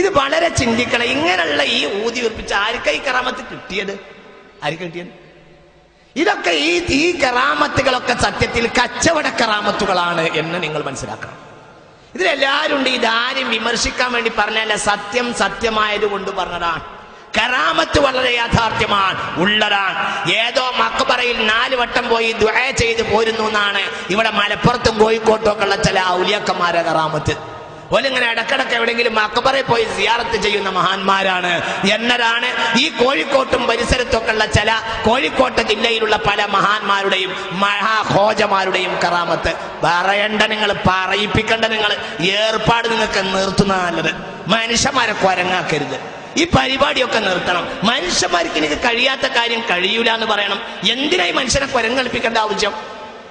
ഇത് വളരെ ചിന്തിക്കണം. ഇങ്ങനെയുള്ള ഈ ഊതി ഉറപ്പിച്ച ആർക്കായി കറാമത്ത് കിട്ടിയത്? ആർക്ക് കിട്ടിയത്? ഇതൊക്കെ ഈ കറാമത്തുകളൊക്കെ സത്യത്തിൽ കച്ചവട കറാമത്തുകളാണ് എന്ന് നിങ്ങൾ മനസ്സിലാക്കണം. ഇതിലെല്ലാവരും ഉണ്ട്. ഇതാരും വിമർശിക്കാൻ വേണ്ടി പറഞ്ഞല്ല, സത്യം സത്യമായത് കൊണ്ട് പറഞ്ഞതാണ്. കറാമത്ത് വളരെ യാഥാർത്ഥ്യമാണ്, ഉള്ളതാണ്. ഏതോ മക്ബറയിൽ 4 വട്ടം പോയി ദുആ ചെയ്ത് പോരുന്നു എന്നാണ് ഇവിടെ മലപ്പുറത്തും കോഴിക്കോട്ടും ഒക്കെ ഉള്ള ചില ഔലിയാക്കന്മാരെ കറാമത്ത്. ഓലിങ്ങനെ ഇടക്കിടക്ക് എവിടെയെങ്കിലും മക്ബറയിൽ പോയി സിയാറത്ത് ചെയ്യുന്ന മഹാന്മാരാണ് എന്നതാണ് ഈ കോഴിക്കോട്ടും പരിസരത്തൊക്കെ ഉള്ള ചില കോഴിക്കോട്ടെ ജില്ലയിലുള്ള പല മഹാന്മാരുടെയും മഹാഹോജമാരുടെയും കറാമത്ത്. പറയണ്ട നിങ്ങൾ, പറയിപ്പിക്കേണ്ട നിങ്ങൾ, ഏർപ്പാട് നിങ്ങൾക്ക് നിർത്തുന്ന നല്ലത്. മനുഷ്യന്മാരെ കുരങ്ങാക്കരുത്. ഈ പരിപാടിയൊക്കെ നിർത്തണം. മനുഷ്യന്മാർക്ക് എനിക്ക് കഴിയാത്ത കാര്യം കഴിയൂല എന്ന് പറയണം. എന്തിനായി മനുഷ്യനെ കുരങ്ങൽപ്പിക്കേണ്ട ആവശ്യം?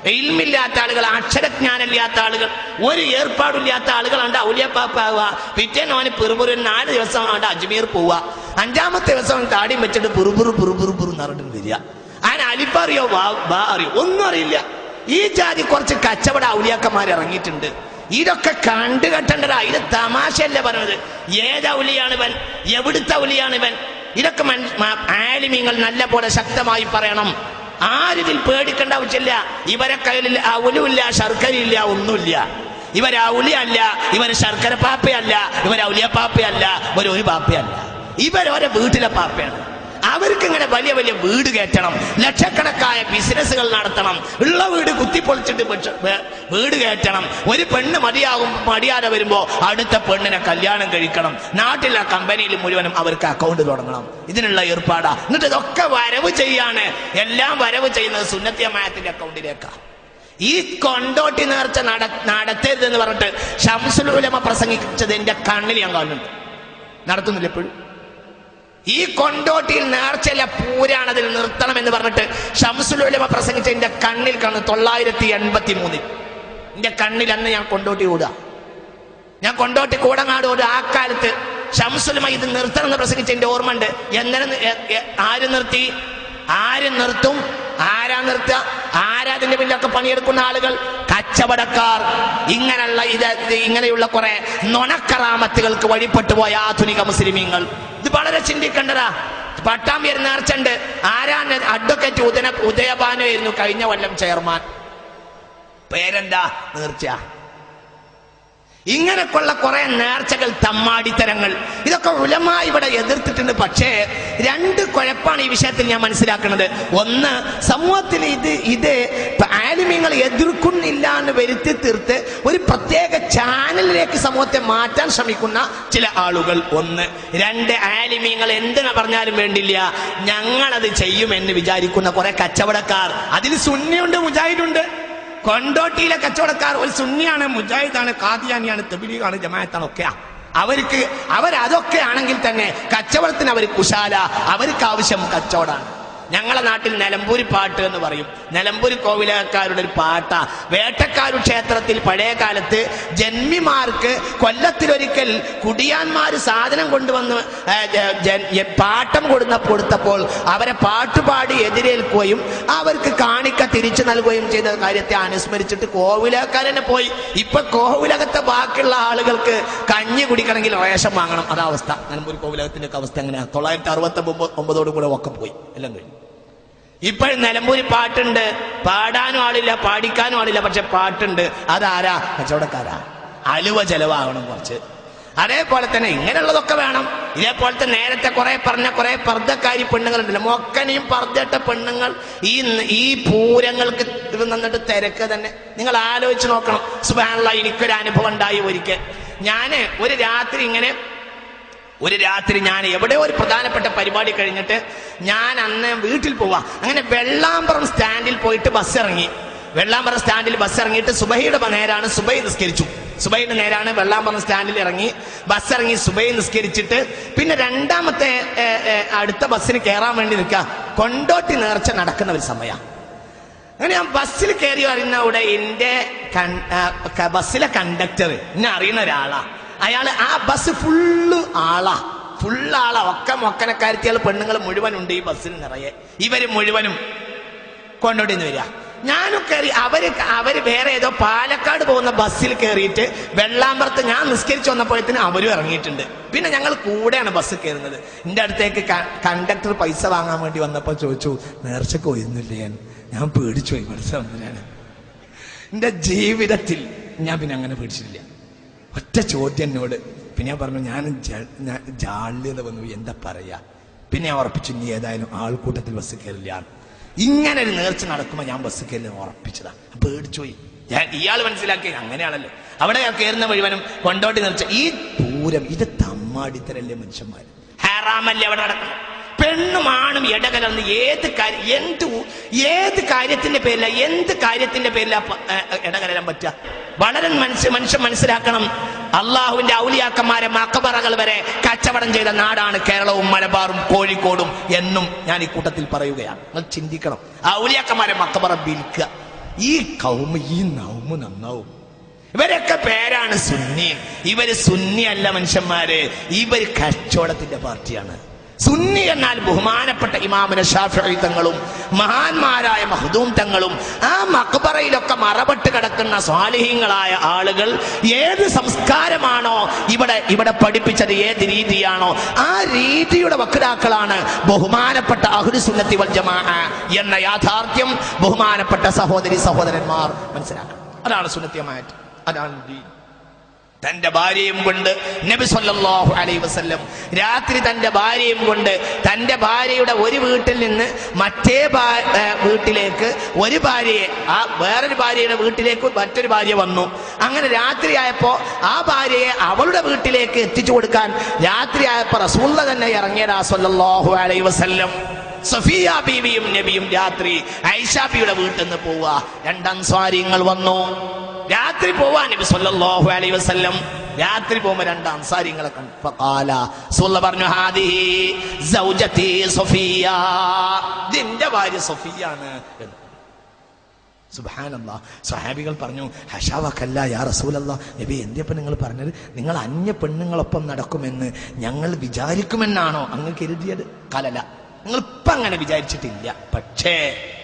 ഇൽമില്ലാത്ത ആളുകൾ, അക്ഷരജ്ഞാനമില്ലാത്ത ആളുകൾ, ഒരു ഏർപ്പാടില്ലാത്ത ആളുകളാണ്ട് ഔലിയാപ്പാവുക. പിറ്റേന്ന് അവന് പിറുപുറു 4 ദിവസം ആണ്ട് അജ്മീർ പോവുക. 5ാമത്തെ ദിവസം താടിയും വെച്ചിട്ട് പിറുപുറു നിറഞ്ഞിട്ട് വരിക. അതിന് അലിപ്പറിയോ ബാ അറിയോ ഒന്നും അറിയില്ല. ഈ ജാതി കുറച്ച് കച്ചവട ഔലിയാക്കന്മാർ ഇറങ്ങിയിട്ടുണ്ട്. ഇതൊക്കെ കണ്ടു കെട്ടണ്ടടാ. ഇത് തമാശയല്ല പറഞ്ഞത്. ഏത് ഔലിയാണിവൻ? എവിടുത്തെ ഔലിയാണിവൻ? ഇതൊക്കെ ആലിമീങ്ങൾ നല്ല പോലെ ശക്തമായി പറയണം. ആരിതിൽ പേടിക്കേണ്ട ആവശ്യമില്ല. ഇവരെ കയ്യിൽ ഔലിയില്ല, ശർക്കരയില്ല, ഒന്നുമില്ല. ഇവർ ഔലിയല്ല, ഇവർ ശർക്കര പാപ്പയല്ല, ഇവർ ഔലിയ പാപ്പയല്ല, ഇവരൊരു പാപ്പയല്ല. ഇവരോരെ വീട്ടിലെ പാപ്പയാണ്. അവർക്ക് ഇങ്ങനെ വലിയ വലിയ വീട് കയറ്റണം, ലക്ഷക്കണക്കായ ബിസിനസ്സുകൾ നടത്തണം, ഉള്ള വീട് കുത്തിപ്പൊളിച്ചിട്ട് വീട് കയറ്റണം. ഒരു പെണ്ണ് മടിയാതെ വരുമ്പോ അടുത്ത പെണ്ണിനെ കല്യാണം കഴിക്കണം. നാട്ടിലെ കമ്പനിയിൽ മുഴുവനും അവർക്ക് അക്കൗണ്ട് തുടങ്ങണം. ഇതിനുള്ള ഏർപ്പാടാ. എന്നിട്ട് ഇതൊക്കെ വരവ് ചെയ്യാണ്. എല്ലാം വരവ് ചെയ്യുന്നത് സുന്നത്തി ജമാഅത്തിന്റെ അക്കൗണ്ടിലേക്കാണ്. ഈ കൊണ്ടോട്ടി നേർച്ച നടത്തരുതെന്ന് പറഞ്ഞിട്ട് ശംസുൽ ഉലമ പ്രസംഗിച്ചത് എന്റെ കണ്ണിൽ ഞാൻ കാണുന്നുണ്ട്. നടത്തുന്നില്ല എപ്പോഴും. ഈ കൊണ്ടോട്ടിയിൽ നേർച്ചയില്ല, പൂരാണ്, അതിൽ നിർത്തണം എന്ന് പറഞ്ഞിട്ട് ശംസുൽ ഉലമ പ്രസംഗിച്ച എന്റെ കണ്ണിൽ കാണുന്നു. 983 എന്റെ കണ്ണിൽ അന്ന് ഞാൻ കൊണ്ടോട്ടി ഓടുക. ഞാൻ കൊണ്ടോട്ടി കൂടങ്ങാട് ഓടുക. ആ കാലത്ത് ശംസുൽ ഉലമ ഇത് നിർത്തണം എന്ന് പ്രസംഗിച്ച എന്റെ ഓർമ്മ ഉണ്ട്. ആര് നിർത്തി? ആര് നിർത്തും? ആരാ നിർത്തുക? ആരാതിന്റെ പിന്നിലൊക്കെ പണിയെടുക്കുന്ന ആളുകൾ? കച്ചവടക്കാർ. ഇങ്ങനെയുള്ള കുറെ നുണക്കറാമത്തുകൾക്ക് വഴിപ്പെട്ടു പോയ ആധുനിക മുസ്ലിമീങ്ങൾ. ഇത് വളരെ ചിന്തിക്കേണ്ടതാ. പട്ടാമ്പിയർ നേർച്ചുണ്ട്. ആരാണ്? അഡ്വക്കേറ്റ് ഉദയഭാനുവായിരുന്നു കഴിഞ്ഞ കൊല്ലം ചെയർമാൻ. പേരെന്താ? നേർച്ച. ഇങ്ങനെയൊക്കെയുള്ള കുറെ നേർച്ചകൾ, തമ്മാടിത്തരങ്ങൾ, ഇതൊക്കെ ഉലമ ഇവിടെ എതിർത്തിട്ടുണ്ട്. പക്ഷേ 2 കുഴപ്പമാണ് ഈ വിഷയത്തിൽ ഞാൻ മനസ്സിലാക്കുന്നത്. ഒന്ന്, സമൂഹത്തിൽ ഇത് ആലിമീങ്ങൾ എതിർക്കുന്നില്ല എന്ന് വരുത്തി തീർത്ത് ഒരു പ്രത്യേക ചാനലിലേക്ക് സമൂഹത്തെ മാറ്റാൻ ശ്രമിക്കുന്ന ചില ആളുകൾ. 1. 2, ആലിമീങ്ങൾ എന്തിനാ പറഞ്ഞാലും വേണ്ടില്ല, ഞങ്ങളത് ചെയ്യുമെന്ന് വിചാരിക്കുന്ന കുറെ കച്ചവടക്കാർ. അതിൽ സുന്നിയുണ്ട്, മുജാഹിദുണ്ട്. കൊണ്ടോട്ടിയിലെ കച്ചവടക്കാർ ഒരു സുന്നിയാണ്, മുജാഹിദാണ്, ഖാദിയാനിയാണ്, തബ്ലീഗാണ്, ജമാഅത്താണ്, ഒക്കെയാ. അവരതൊക്കെ ആണെങ്കിൽ തന്നെ കച്ചവടത്തിന് അവർ കുശാല. അവർക്ക് ആവശ്യം കച്ചവടമാണ്. ഞങ്ങളെ നാട്ടിൽ നിലമ്പൂരി പാട്ട് എന്ന് പറയും. നിലമ്പൂരി കോവിലക്കാരുടെ ഒരു പാട്ടാ. വേട്ടക്കാരു ക്ഷേത്രത്തിൽ പഴയ കാലത്ത് ജന്മിമാർക്ക് കൊല്ലത്തിലൊരിക്കൽ കുടിയാന്മാര് സാധനം കൊണ്ടുവന്ന് പാട്ടം കൊടുത്തപ്പോൾ അവരെ പാട്ടുപാടി എതിരേൽക്കുകയും അവർക്ക് കാണിക്ക തിരിച്ചു നൽകുകയും ചെയ്ത കാര്യത്തെ അനുസ്മരിച്ചിട്ട് കോവിലക്കാരനെ പോയി. ഇപ്പൊ കോവിലകത്തെ ബാക്കിയുള്ള ആളുകൾക്ക് കഞ്ഞി കുടിക്കണമെങ്കിൽ റേഷൻ വാങ്ങണം. അതാവസ്ഥ. നിലമ്പൂർ കോവിലകത്തിന്റെ ഒക്കെ അവസ്ഥ എങ്ങനെയാ? 969 കൂടെ ഒക്കെ പോയി, എല്ലാം കഴിഞ്ഞു. ഇപ്പോഴും നിലമ്പൂരി പാട്ടുണ്ട്. പാടാനും ആളില്ല, പാടിക്കാനും ആളില്ല, പക്ഷെ പാട്ടുണ്ട്. അതാരാ? കച്ചവടക്കാരാ. അലുവ ചെലവാകണം കുറച്ച്. അതേപോലെ തന്നെ ഇങ്ങനെയുള്ളതൊക്കെ വേണം. ഇതേപോലത്തെ നേരത്തെ കുറെ പർദ്ദക്കാരി പെണ്ണുങ്ങളുണ്ടല്ലോ, മൊക്കനെയും പർദ്ദയിട്ട പെണ്ണുങ്ങൾ ഈ പൂരങ്ങൾക്ക് നിന്നിട്ട് തിരക്ക് തന്നെ. നിങ്ങൾ ആലോചിച്ച് നോക്കണം. സുബ്ഹാനല്ലാഹ്, എനിക്കൊരു അനുഭവം ഉണ്ടായി ഒരിക്കൽ. ഞാന് ഒരു രാത്രി ഞാൻ എവിടെ ഒരു പ്രധാനപ്പെട്ട പരിപാടി കഴിഞ്ഞിട്ട് ഞാൻ അന്ന് വീട്ടിൽ പോവാ. അങ്ങനെ വെള്ളാമ്പറം സ്റ്റാൻഡിൽ പോയിട്ട് ബസ് ഇറങ്ങി. വെള്ളാമ്പറം സ്റ്റാൻഡിൽ ബസ് ഇറങ്ങിയിട്ട് സുബഹിയുടെ നേരാണ്. സുബഹി നിസ്കരിച്ചു. സുബഹിയുടെ നേരാണ്. വെള്ളാമ്പറം സ്റ്റാൻഡിൽ ഇറങ്ങി, ബസ് ഇറങ്ങി, സുബഹി നിസ്കരിച്ചിട്ട് പിന്നെ 2ാമത്തെ അടുത്ത ബസ്സിന് കയറാൻ വേണ്ടി നിൽക്കുക. കൊണ്ടോട്ടി നേർച്ച നടക്കുന്ന ഒരു സമയം. അങ്ങനെ ഞാൻ ബസ്സിൽ കയറി വരുന്ന അവിടെ എന്റെ ബസ്സിലെ കണ്ടക്ടർ എന്നെ അറിയുന്ന ഒരാളാ. അയാള് ആ ബസ് ഫുള്ള് ആളാ. ഒക്കെ മൊക്കനക്കാരത്തിയാൾ പെണ്ണുങ്ങൾ മുഴുവനുണ്ട് ഈ ബസ്സിൽ നിറയെ. ഇവര് മുഴുവനും കൊണ്ടോട്ടിന്ന് വരിക. ഞാനും കയറി. അവര് വേറെ ഏതോ പാലക്കാട് പോകുന്ന ബസ്സിൽ കയറിയിട്ട് വെള്ളാമ്പറത്ത് ഞാൻ നിസ്കരിച്ചു വന്നപ്പോഴത്തേന് അവരും ഇറങ്ങിയിട്ടുണ്ട്. പിന്നെ ഞങ്ങൾ കൂടെയാണ് ബസ് കയറുന്നത്. എൻ്റെ അടുത്തേക്ക് കണ്ടക്ടർ പൈസ വാങ്ങാൻ വേണ്ടി വന്നപ്പോൾ ചോദിച്ചു, നേർച്ചക്ക് പോയിരുന്നില്ലേ? ഞാൻ പേടിച്ചു പോയി. മനസ്സിലാണ് എൻ്റെ ജീവിതത്തിൽ ഞാൻ പിന്നെ അങ്ങനെ പേടിച്ചിട്ടില്ല. ഒറ്റ ചോദ്യം എന്നോട്. പിന്നെ ഞാൻ പറഞ്ഞു, ഞാൻ ജാള്യത വന്നു, എന്താ പറയാ. പിന്നെ ഞാൻ ഉറപ്പിച്ചു, ഇനി ഏതായാലും ആൾക്കൂട്ടത്തിൽ ബസ് കയറില്ല. ഇങ്ങനെ ഒരു നേർച്ച നടക്കുമ്പോൾ ഞാൻ ബസ് കയറി ഉറപ്പിച്ചതാ. പേടിച്ചുപോയി. ഇയാൾ മനസ്സിലാക്കി അങ്ങനെയാണല്ലോ. അവിടെ ഞാൻ കയറുന്ന മുഴുവനും കൊണ്ടോട്ടി നേർച്ച. ഈ പൂരം ഇത് തമ്മാടിത്തരല്ലേ മനുഷ്യന്മാർ? ഹറാമല്ലേ അവിടെ നടക്കണം? പെണ്ണും ആണും ഇടകലർന്ന് ഏത് കാര്യത്തിന്റെ പേരില എന്ത് കാര്യത്തിന്റെ പേരില ഇടകലരാൻ പറ്റുക? വളരെ മനുഷ്യൻ മനസ്സിലാക്കണം. അള്ളാഹുവിന്റെ ഔലിയാക്കന്മാരെ മഖബറകൾ വരെ കച്ചവടം ചെയ്ത നാടാണ് കേരളവും മലബാറും കോഴിക്കോടും എന്നും ഞാൻ ഈ കൂട്ടത്തിൽ പറയുകയാണ്. നിങ്ങൾ ചിന്തിക്കണം. ഔലിയാക്കന്മാരെ മഖബറ വിൽക്കുക. ഈ കൗമ് ഈ നൗമ് നന്നാവും. ഇവരൊക്കെ പേരാണ് സുന്നി. ഇവര് സുന്നി അല്ല മനുഷ്യന്മാര്. ഇവര് കച്ചവടത്തിന്റെ പാർട്ടിയാണ്. സുന്നി എന്നാൽ ബഹുമാനപ്പെട്ട ഇമാമുന ശാഫിഈ തങ്ങളും മഹാന്മാരായ മഖ്ദൂം തങ്ങളും ആ മഖ്ബറയിലൊക്കെ മറപെട്ട് കിടക്കുന്ന സ്വാലിഹീങ്ങളായ ആളുകൾ ഏത് സംസ്കാരമാണോ ഇവിടെ പഠിപ്പിച്ചത്, ഏത് രീതിയാണോ ആ രീതിയുടെ വക്താക്കളാണ് ബഹുമാനപ്പെട്ട അഹ്ലു സുന്നത്തി വൽ ജമാഅ എന്ന യാഥാർത്ഥ്യം ബഹുമാനപ്പെട്ട സഹോദരി സഹോദരന്മാർ മനസ്സിലാക്കണം. അതാണ് സുന്നത്തിയമായിട്ട്. അതാണ് ദീൻ. തന്റെ ഭാര്യയും കൊണ്ട് നബി സല്ലല്ലാഹു അലൈഹി വസല്ലം രാത്രി തന്റെ ഭാര്യയും കൊണ്ട് തന്റെ ഭാര്യയുടെ ഒരു വീട്ടിൽ നിന്ന് മറ്റേ വീട്ടിലേക്ക് ഒരു ഭാര്യയെ, ആ വേറൊരു ഭാര്യയുടെ വീട്ടിലേക്ക് മറ്റൊരു ഭാര്യ വന്നു. അങ്ങനെ രാത്രിയായപ്പോ ആ ഭാര്യയെ അവളുടെ വീട്ടിലേക്ക് എത്തിച്ചു കൊടുക്കാൻ രാത്രിയായപ്പോ റസൂലുള്ളാഹി തന്നെ ഇറങ്ങിയതാ സല്ലല്ലാഹു അലൈഹി വസല്ലം. സഫിയ ബീവിയും നബിയും രാത്രി ആയിഷ ബീവിയുടെ വീട്ടിൽ നിന്ന് പോവുക. രണ്ട് അൻസ്വാരികൾ വന്നു. രാത്രി പോവാ നബി സല്ലല്ലാഹു അലൈഹി വസല്ലം. രാത്രി പോകുമ്പോ രണ്ട് അൻസാരികളെ കണ്ടു. ഫഖാല റസൂലുള്ളാഹി പറഞ്ഞു, ഹാദിഹി സൗജതി സഫിയ, ഇതിന്റെ ഭാര്യ സഫിയാണ്. സുബ്ഹാനല്ലാഹ്. സ്വഹാബികൾ പറഞ്ഞു, ഹശാവകല്ല യാ റസൂലല്ലാഹ്, നബി എന്തിയപ്പോൾ നിങ്ങൾ പറഞ്ഞത്? നിങ്ങൾ അന്യ പെണ്ണുങ്ങളൊപ്പം നടക്കുമെന്ന് ഞങ്ങൾ വിചാരിക്കുമെന്നാണോ അങ്ങ് കരുതിയത്? കലല, നിങ്ങൾ ഇപ്പം അങ്ങനെ വിചാരിച്ചിട്ടില്ല.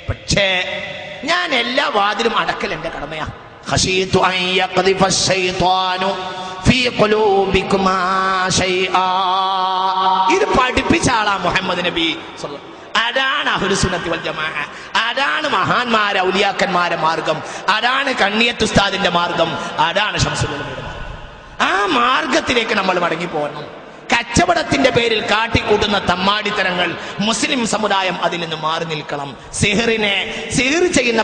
പക്ഷേ ഞാൻ എല്ലാ വാതിലും അടക്കൽ എന്റെ കടമയാ. ഖശീതു അൻ യഖ്ദിഫ ശൈത്വാനു ഫീ ഖുലൂബികുമാ ശൈആ. ഇത് പഠിപ്പിച്ച ആളാ മുഹമ്മദ് നബി സ്വല്ലല്ലാഹു. അതാണ് അഹ്ലു സുന്നത്തി വൽ ജമാഅ. അതാണ് മഹാന്മാരെ ഔലിയാക്കന്മാരെ മാർഗം. അതാണ് കണ്ണിയത്ത് ഉസ്താദിന്റെ മാർഗം. അതാണ് ശംസുൽ ഉലമയുടെ മാർഗം. ആ മാർഗത്തിലേക്ക് നമ്മൾ മടങ്ങി പോകണം. കച്ചവടത്തിന്റെ പേരിൽ കാട്ടിക്കൂട്ടുന്ന തമ്മാടിത്തരങ്ങൾ മുസ്ലിം സമുദായം അതിൽ നിന്ന് മാറി നിൽക്കണം. സിഹർ ചെയ്യുന്ന